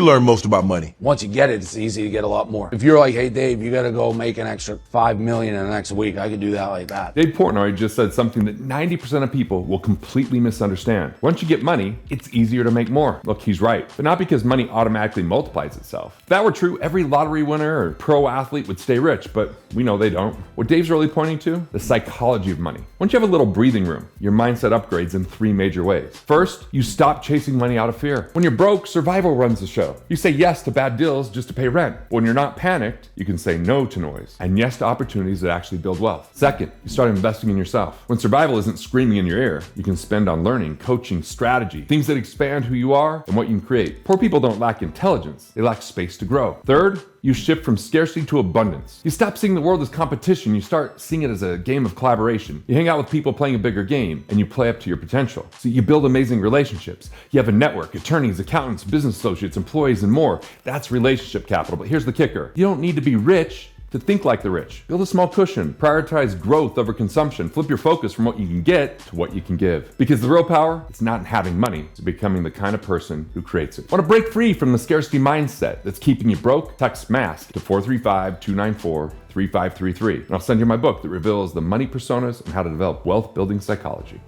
you learn most about money? Once you get it, it's easy to get a lot more. If you're like, hey, Dave, you got to go make an extra $5 million in the next week, I could do that like that. Dave Portnoy just said something that 90% of people will completely misunderstand. Once you get money, it's easier to make more. Look, he's right, but not because money automatically multiplies itself. If that were true, every lottery winner or pro athlete would stay rich, but we know they don't. What Dave's really pointing to? The psychology of money. Once you have a little breathing room, your mindset upgrades in 3 major ways. First, you stop chasing money out of fear. When you're broke, survival runs the show. You say yes to bad deals just to pay rent. When you're not panicked, you can say no to noise and yes to opportunities that actually build wealth. Second, you start investing in yourself. When survival isn't screaming in your ear, you can spend on learning, coaching, strategy, things that expand who you are and what you can create. Poor people don't lack intelligence, they lack space to grow. Third, you shift from scarcity to abundance. You stop seeing the world as competition, you start seeing it as a game of collaboration. You hang out with people playing a bigger game, and you play up to your potential. So you build amazing relationships. You have a network, attorneys, accountants, business associates, employees, and more. That's relationship capital. But here's the kicker. You don't need to be rich to think like the rich. Build a small cushion. Prioritize growth over consumption. Flip your focus from what you can get to what you can give. Because the real power, it's not in having money, it's becoming the kind of person who creates it. Want to break free from the scarcity mindset that's keeping you broke? Text MASK to 435-294-3533. And I'll send you my book that reveals the money personas and how to develop wealth building psychology.